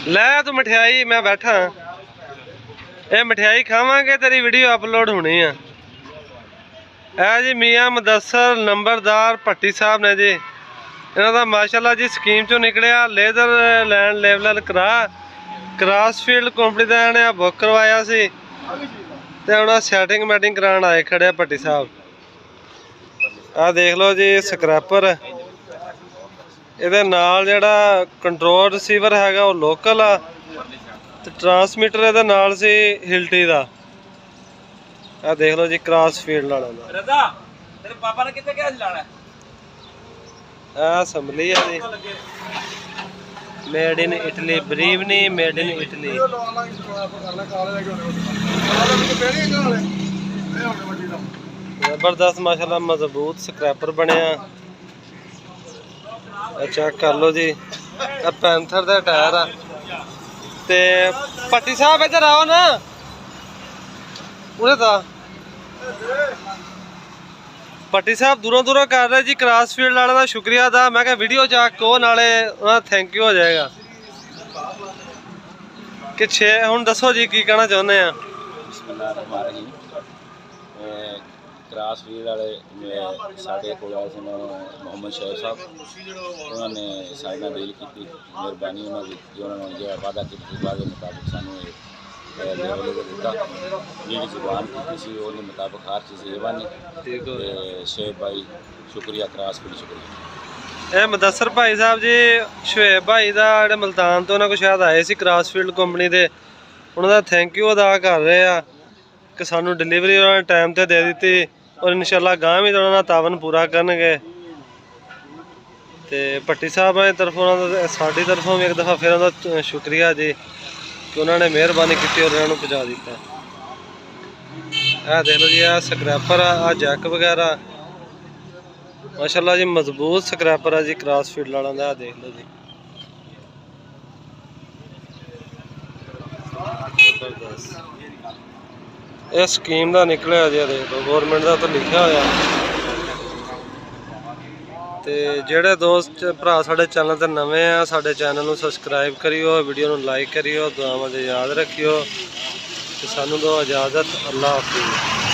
ਲੈ ਤੂੰ ਮਠਿਆਈ, मैं बैठा ये मठियाई खावांगे तेरी वीडियो अपलोड होनी है। जी मियाँ मुदस्सर नंबरदार भट्टी साहब ने जी, इन्हों का माशाल्लाह जी स्कीम चो निकलिया लेजर लैंड लेवल करा क्रॉसफील्ड कंपनी का इन्हें बुक करवाया सी ते हुण सैटिंग मैटिंग कराने आए खड़े भट्टी साहब। आ देख लो जी स्क्रैपर, ਇਹਦੇ ਨਾਲ ਜਿਹੜਾ ਕੰਟਰੋਲ ਰਿਸੀਵਰ ਹੈਗਾ ਉਹ ਲੋਕਲ ਆ ਤੇ ਟਰਾਂਸਮੀਟਰ ਇਹਦੇ ਨਾਲ ਸੀ ਹਿਲਟੀ ਦਾ। ਆ ਦੇਖ ਲਓ ਜੀ ਕ੍ਰਾਸ ਫੀਲਡ ਵਾਲਾ ਦਾ। ਰਜ਼ਾ ਤੇਰੇ ਪਾਪਾ ਨੇ ਕਿੱਥੇ ਗਿਆ ਸੀ ਲਾਣਾ? ਆ ਅਸੈਂਬਲੀ ਆ ਜੀ, ਮੇਡ ਇਨ ਇਟਲੀ, ਬਰੀਵ ਨਹੀਂ ਮੇਡ ਇਨ ਇਟਲੀ। ਜ਼ਬਰਦਸਤ ਮਾਸ਼ਾਅੱਲਾ ਮਜ਼ਬੂਤ ਸਕ੍ਰੈਪਰ ਬਣਿਆ। चेक कर लो जी, पैंथर का टायर आ। ते भट्टी साहब इधर आओ ना, उरे था भट्टी साहब दूरों दूरों कर रहे जी क्रॉसफील्ड वाले का शुक्रिया अदा। मैं क्या वीडियो चेक करो नाले थैंक यू हो जाएगा कि 6 हुण दसो जी की कहना चाहुंदे आ। क्रॉसफील्ड वाले साढ़े को मोहम्मद शैब साहब, उन्होंने साढ़े नाल डील की, मेहरबानी उन्होंने उन्होंने जो वादा किया वादे मुताबिक सानू लेवल दिता, जी जुबान की उन्होंने मुताबिक हर चीज़ ये बनी। शेब भाई शुक्रिया, क्रॉसफील्ड शुक्रिया। ਇਹ ਮੁਦੱਸਰ ਭਾਈ ਸਾਹਿਬ ਜੀ ਸ਼ੁਏਬ ਭਾਈ ਦਾ ਜਿਹੜੇ ਮਲਤਾਨ ਤੋਂ ਉਹਨਾਂ ਕੋਲ ਸ਼ਾਇਦ ਆਏ ਸੀ ਕ੍ਰਾਸਫੀਲਡ ਕੰਪਨੀ ਦੇ, ਉਹਨਾਂ ਦਾ ਥੈਂਕ ਯੂ ਅਦਾ ਕਰ ਰਹੇ ਆ ਕਿ ਸਾਨੂੰ ਡਿਲੀਵਰੀ ਉਹਨਾਂ ਨੇ ਟਾਈਮ ਤੇ ਦੇ ਦਿੱਤੀ और इंशाल्लाह गांव भी उन्होंने तावन पूरा करनगे। तो भट्टी साहब की तरफों साड़ी तरफों भी एक दफ़ा फिर उन्होंने शुक्रिया जी कि उन्होंने मेहरबानी की और उन्होंने पहुँचा दिता। देख लो जी आ स्क्रैपर आ जैक वगैरह माशाल्लाह जी मजबूत स्क्रैपर है जी क्रॉसफील्ड वालों का। देख लो जी जबरदस्त ਇਹ ਸਕੀਮ ਦਾ ਨਿਕਲਿਆ ਜੀ। ਦੇਖ ਲਓ ਗਵਰਨਮੈਂਟ ਦਾ ਤਾਂ ਲਿਖਿਆ ਹੋਇਆ। ਤੇ ਜਿਹੜੇ ਦੋਸਤ ਭਰਾ ਸਾਡੇ ਚੈਨਲ ਤੇ ਨਵੇਂ ਆ ਸਾਡੇ ਚੈਨਲ ਨੂੰ ਸਬਸਕ੍ਰਾਈਬ ਕਰਿਓ, ਵੀਡੀਓ ਨੂੰ ਲਾਈਕ ਕਰਿਓ, ਦੁਆਵਾਂ 'ਚ ਯਾਦ ਰੱਖਿਓ ਤੇ ਸਾਨੂੰ ਦਿਓ ਇਜਾਜ਼ਤ। ਅੱਲਾਹ ਹਾਫਿਜ਼।